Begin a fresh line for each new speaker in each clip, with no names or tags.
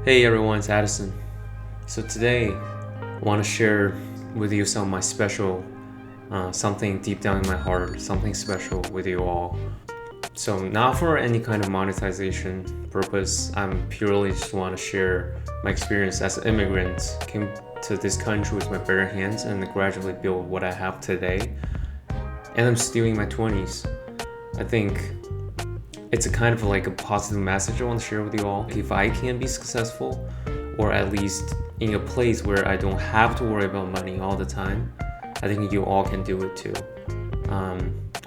Hey everyone, it's Addison. So today, I want to share with you some of my special, something deep down in my heart, something special with you all. So not for any kind of monetization purpose, I'm purely just want to share my experience as an immigrant. Came to this country with my bare hands and gradually built what I have today. And I'm still in my 20s. I think it's a kind of like a positive message I want to share with you all. If I can be successful, or at least in a place where I don't have to worry about money all the time, I think you all can do it too.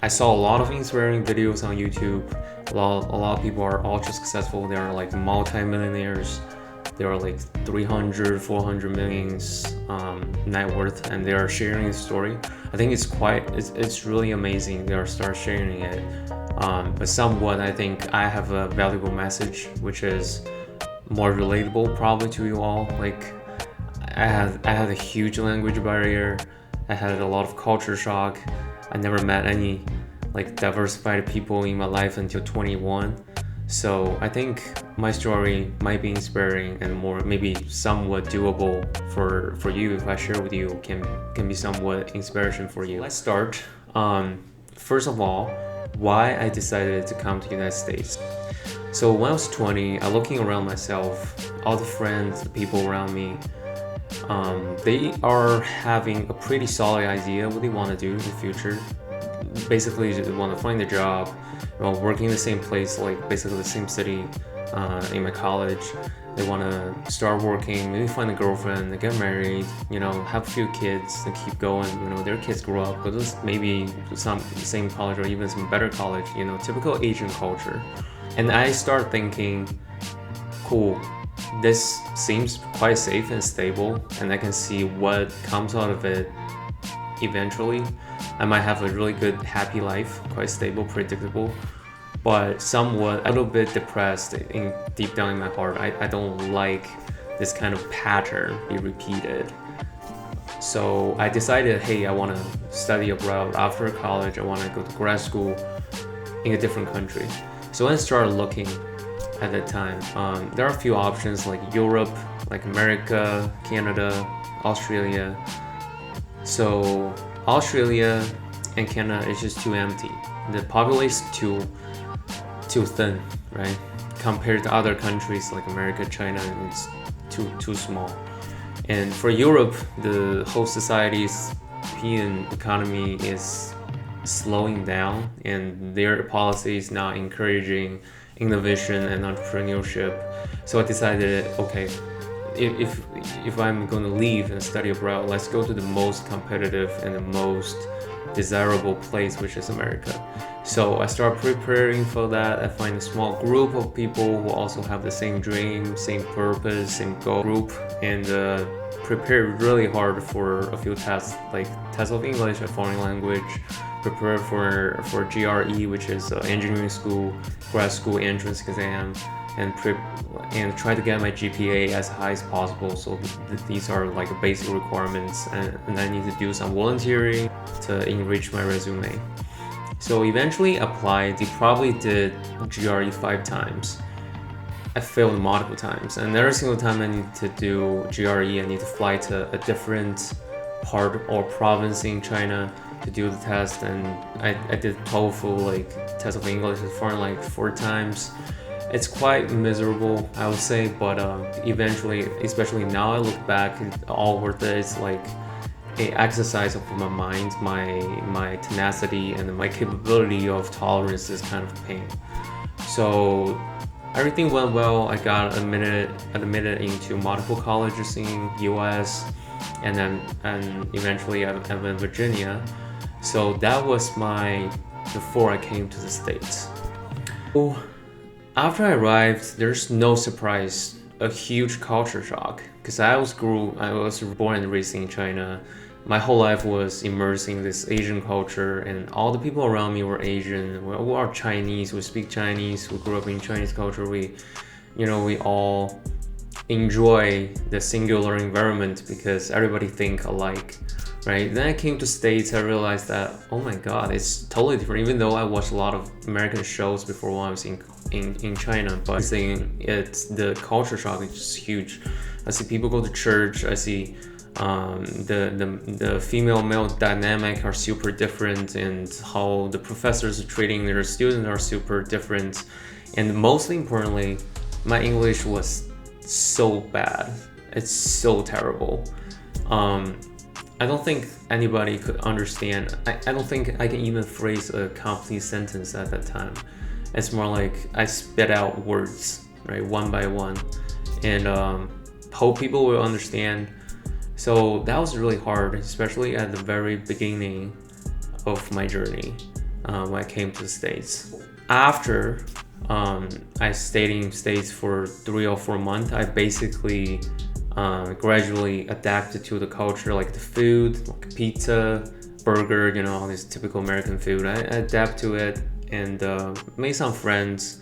I saw a lot of inspiring videos on YouTube. A lot of people are ultra successful. They are like multi-millionaires. They are like 300, 400 millions net worth, and they are sharing the story. I think it's really amazing. They are start sharing it. But somewhat, I think I have a valuable message, which is more relatable probably to you all. Like I had a huge language barrier. I had a lot of culture shock. I never met any like diversified people in my life until 21. So I think my story might be inspiring and more maybe somewhat doable for you. If I share with you, can be somewhat inspiration for you. Let's start. First of all, why I decided to come to the United States. So when I was 20, I looking around myself, all the friends, the people around me, they are having a pretty solid idea what they want to do in the future. Basically, they want to find a job, working in the same place, like basically the same city in my college. They want to start working, maybe find a girlfriend, get married, have a few kids and keep going. Their kids grow up, but maybe some same college or even some better college, typical Asian culture. And I start thinking, cool, this seems quite safe and stable, and I can see what comes out of it eventually. I might have a really good, happy life, quite stable, predictable, but somewhat a little bit depressed deep down in my heart. I don't like this kind of pattern be repeated. So I decided, hey, I want to study abroad after college. I want to go to grad school in a different country. So when I started looking at that time, there are a few options like Europe, like America, Canada, Australia. So Australia and Canada is just too empty. The population is too thin, right? Compared to other countries like America, China, it's too small. And for Europe, the whole society's European economy is slowing down, and their policy is not encouraging innovation and entrepreneurship. So I decided, okay, if I'm going to leave and study abroad, let's go to the most competitive and the most desirable place, which is America. So I start preparing for that. I find a small group of people who also have the same dream, same purpose, same goal group, and prepare really hard for a few tests, like test of English, a foreign language, prepare for GRE, which is engineering school, grad school entrance exam, and try to get my GPA as high as possible. So these are like basic requirements, and I need to do some volunteering to enrich my resume. So eventually applied. They probably did GRE 5 times. I failed multiple times, and every single time I need to do GRE, I need to fly to a different part or province in China to do the test. And I did TOEFL, like test of English foreign, like 4 times. It's quite miserable, I would say, but eventually, especially now I look back, it's all worth it. It's like an exercise of my mind, my tenacity, and my capability of tolerance this kind of pain. So everything went well. I got admitted into multiple colleges in US, and eventually I'm in Virginia. So that was before I came to the States. So after I arrived, there's no surprise, a huge culture shock, because I was born and raised in China. My whole life was immersed in this Asian culture, and all the people around me were Asian. We are Chinese. We speak Chinese. We grew up in Chinese culture. We all enjoy the singular environment because everybody think alike. right? Then I came to States, I realized that, oh my God, it's totally different. Even though I watched a lot of American shows before when I was in China, but saying it's the culture shock is just huge. I see people go to church, I see the female male dynamic are super different, and how the professors are treating their students are super different. And mostly importantly, my English was so bad. It's so terrible. I don't think anybody could understand. I don't think I can even phrase a complete sentence at that time. It's more like I spit out words, right, one by one, and hope people will understand. So that was really hard, especially at the very beginning of my journey when I came to the States. After I stayed in the States for 3 or 4 months, I basically gradually adapted to the culture, like the food, like pizza, burger, you know, all this typical American food. I adapt to it and made some friends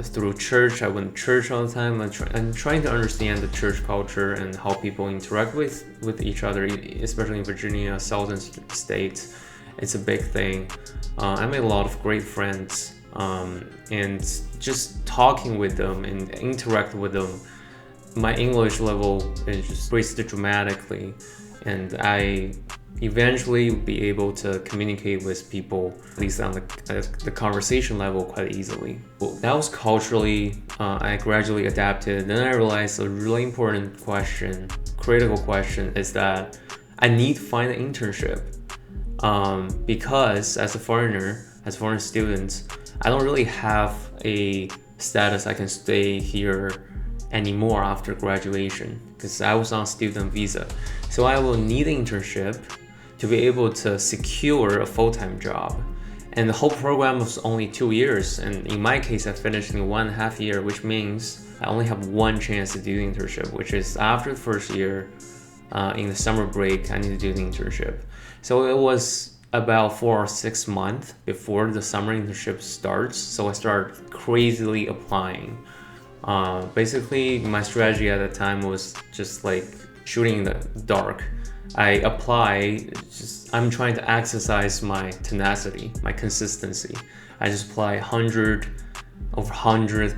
through church. I went to church all the time. I'm trying to understand the church culture and how people interact with each other, especially in Virginia, southern states. It's a big thing. I made a lot of great friends, and just talking with them and interact with them, my English level is just raised dramatically, and I eventually be able to communicate with people, at least on the conversation level, quite easily. Well, that was culturally, I gradually adapted. Then I realized a really important question, critical question, is that I need to find an internship. Because as a foreigner, as a foreign student, I don't really have a status I can stay here anymore after graduation, because I was on student visa. So I will need an internship to be able to secure a full-time job. And the whole program was only 2 years, and in my case I finished in 1.5 years, which means I only have one chance to do the internship, which is after the first year, in the summer break, I need to do the internship. So it was about 4 or 6 months before the summer internship starts, so I started crazily applying. Basically, my strategy at the time was just like shooting in the dark. I apply, I'm trying to exercise my tenacity, my consistency. I just apply 100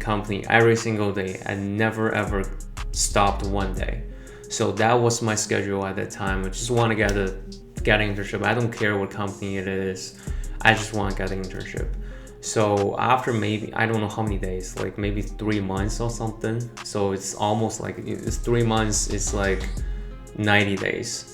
company every single day. I never ever stopped one day. So that was my schedule at that time. I just want to get an internship. I don't care what company it is. I just want to get an internship. So after maybe, I don't know how many days, like maybe 3 months or something. So it's almost like, it's 3 months, it's like 90 days.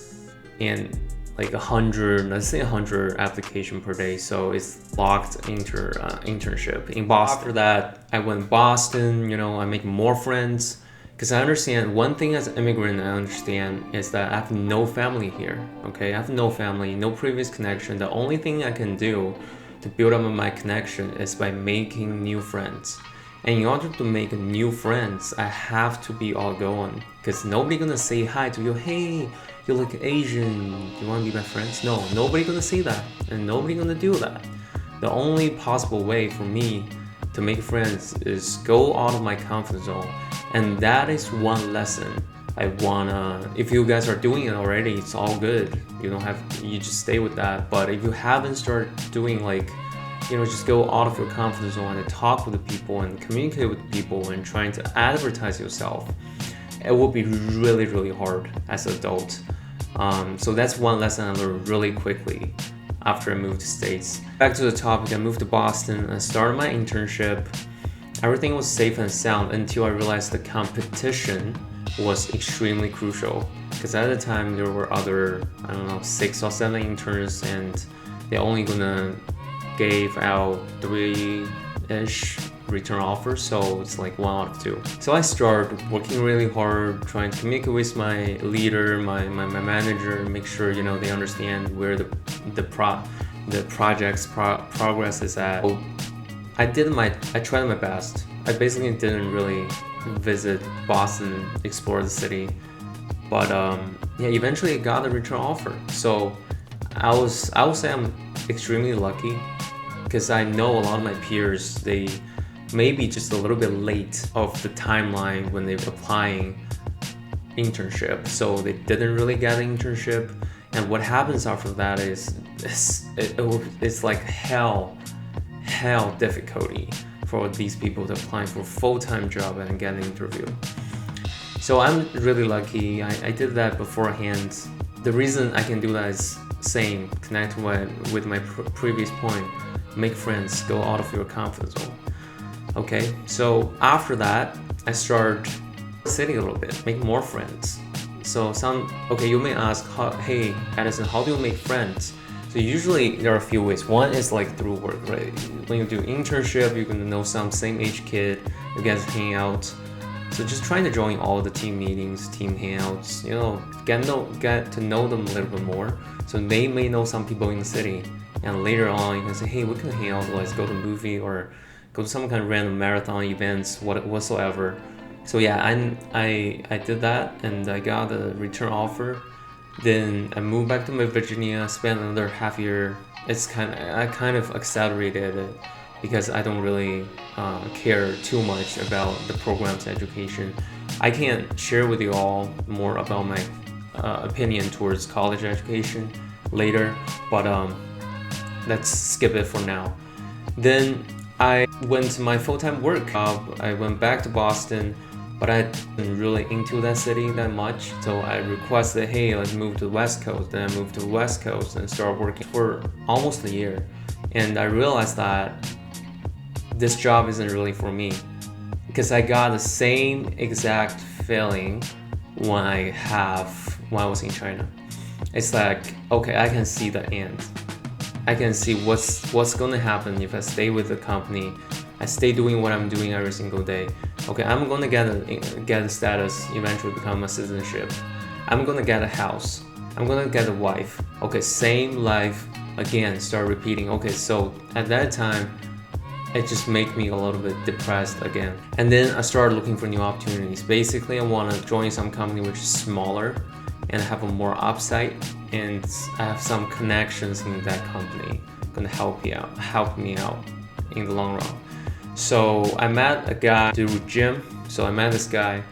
And like 100, let's say 100 application per day. So it's locked internship in Boston. After that, I went to Boston, you know, I make more friends. Because I understand, one thing as an immigrant I understand is that I have no family here, okay? I have no family, no previous connection. The only thing I can do to build up my connection is by making new friends. And in order to make new friends, I have to be outgoing, because nobody gonna say hi to you. Hey, you look Asian, you wanna be my friends? No, nobody gonna say that, and nobody gonna do that. The only possible way for me to make friends is go out of my comfort zone. And that is one lesson I wanna, if you guys are doing it already, it's all good. You just stay with that. But if you haven't started doing, like, you know, just go out of your comfort zone and talk with the people and communicate with the people and trying to advertise yourself, it will be really, really hard as an adult. So that's one lesson I learned really quickly after I moved to States. Back to the topic, I moved to Boston and started my internship. Everything was safe and sound until I realized the competition was extremely crucial. Because at the time there were other, 6 or 7 interns, and they're only gonna give out 3-ish return offers, so it's like 1 out of 2. So I started working really hard, trying to communicate with my leader, my manager, make sure, you know, they understand where the project's progress is at. So I tried my best. I basically didn't really visit Boston, explore the city, but eventually I got a return offer. So I would say I'm extremely lucky, because I know a lot of my peers, they may be just a little bit late of the timeline when they're applying, internship, so they didn't really get an internship. And what happens after that is it's like hell difficulty for these people to apply for full-time job and get an interview. So I'm really lucky. I did that beforehand. The reason I can do that is same, connect with my previous point, make friends, go out of your comfort zone. Okay, so after that, I started sitting a little bit, make more friends. So you may ask, hey, Addison, how do you make friends? So usually there are a few ways. One is like through work, right? When you do internship, you're gonna know some same age kid, you guys hang out. So just trying to join all the team meetings, team hangouts, get to know them a little bit more. So they may know some people in the city, and later on you can say, hey, we can hang out, let's go to a movie or go to some kind of random marathon events, whatsoever. So yeah, I did that and I got a return offer. Then I moved back to Virginia, spent another half year. I kind of accelerated it because I don't really care too much about the program's education. I can share with you all more about my opinion towards college education later, but let's skip it for now. Then I went to my full-time work job. I went back to Boston, but I didn't really into that city that much. So I requested, hey, let's move to the West Coast. Then I moved to the West Coast and started working for almost a year. And I realized that this job isn't really for me because I got the same exact feeling when I was in China. It's like, okay, I can see the end. I can see what's gonna happen if I stay with the company. I stay doing what I'm doing every single day. Okay, I'm gonna get a status, eventually become a citizenship. I'm gonna get a house. I'm gonna get a wife. Okay, same life again, start repeating. Okay, so at that time, it just made me a little bit depressed again. And then I started looking for new opportunities. Basically, I want to join some company which is smaller and have a more upside, and I have some connections in that company gonna help me out in the long run. So I met a guy through gym. So I met this guy,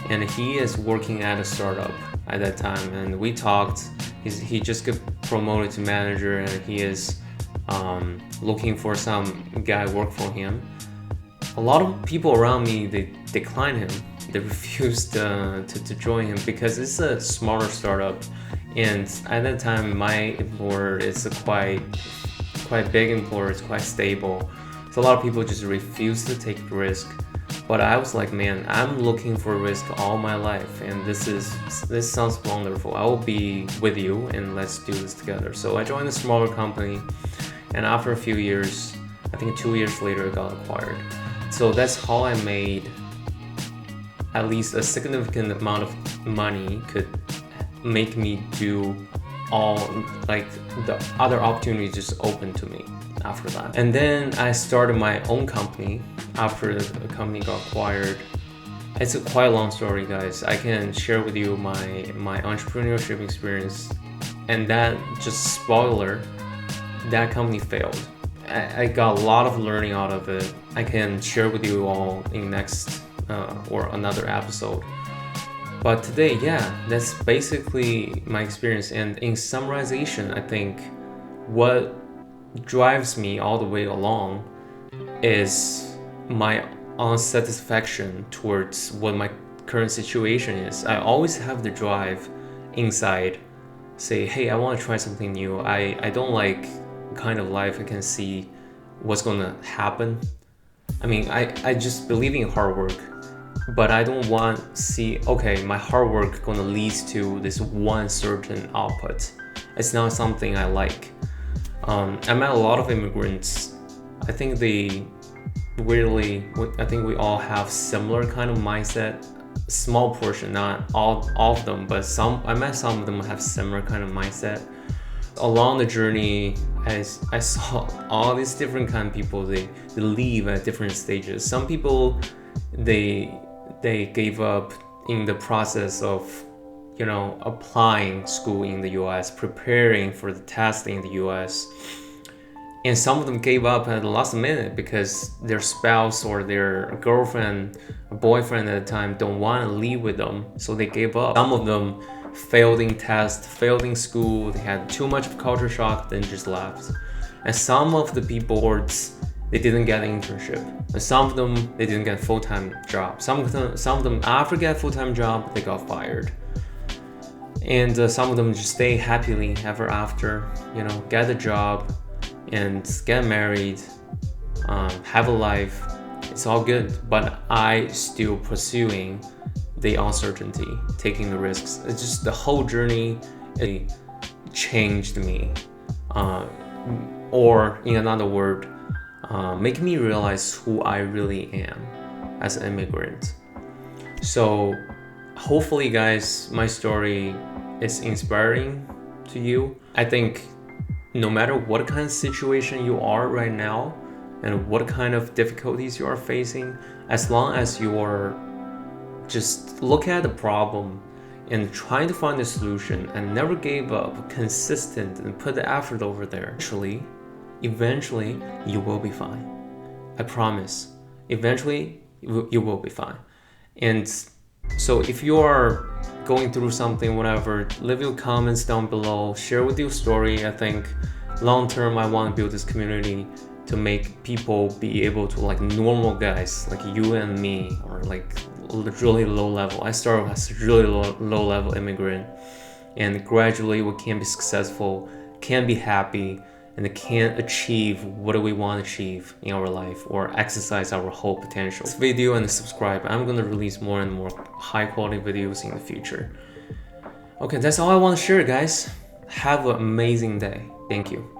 and he is working at a startup at that time, and we talked. He just got promoted to manager, and he is looking for some guy work for him. A lot of people around me, they decline him. They refused to join him because it's a smaller startup, and at that time my employer is a quite big employer. It's quite stable, so a lot of people just refuse to take risk. But I was like, man, I'm looking for risk all my life, and this sounds wonderful. I will be with you and let's do this together. So I joined a smaller company, and after a few years, I think 2 years later, it got acquired. So that's how I made at least a significant amount of money could make me do all, like, the other opportunities just open to me after that. And then I started my own company after the company got acquired. It's a quite long story, guys. I can share with you my entrepreneurship experience, and that, just spoiler, that company failed. I got a lot of learning out of it. I can share with you all in next or another episode. But today, yeah, that's basically my experience. And in summarization, I think what drives me all the way along is my unsatisfaction towards what my current situation is. I always have the drive inside, say, hey, I want to try something new. I don't like the kind of life I can see what's gonna happen. I mean, I just believe in hard work, but I don't want to see, okay, my hard work gonna lead to this one certain output. It's not something I like. I met a lot of immigrants. I think I think we all have similar kind of mindset. Small portion, not all of them, but I met some of them have similar kind of mindset. Along the journey, I saw all these different kind of people. They leave at different stages. Some people, they gave up in the process of, applying school in the US, preparing for the testing in the US. And some of them gave up at the last minute because their spouse or their girlfriend or boyfriend at the time don't want to leave with them, so they gave up. Some of them failed in tests, failed in school, they had too much of culture shock, then just left. And some of the people, they didn't get an internship. And some of them, they didn't get a full-time job. Some of them after get a full-time job, they got fired. And some of them just stay happily ever after, get a job and get married, have a life. It's all good, but I still pursuing the uncertainty, taking the risks. It's just the whole journey, it changed me, or in another word, make me realize who I really am as an immigrant. So hopefully guys, my story is inspiring to you. I think no matter what kind of situation you are right now and what kind of difficulties you are facing, as long as you are just look at the problem and trying to find a solution and never gave up, consistent and put the effort over there, eventually you will be fine. I promise. Eventually you will be fine. And so if you are going through something, whatever, leave your comments down below, share with your story. I think long term I want to build this community to make people be able to, like normal guys like you and me, or like really low level. I started as a really low level immigrant, and gradually we can be successful, can be happy, and can achieve what we want to achieve in our life, or exercise our whole potential. This video and subscribe. I'm gonna release more and more high quality videos in the future. Okay, that's all I want to share, guys. Have an amazing day. Thank you.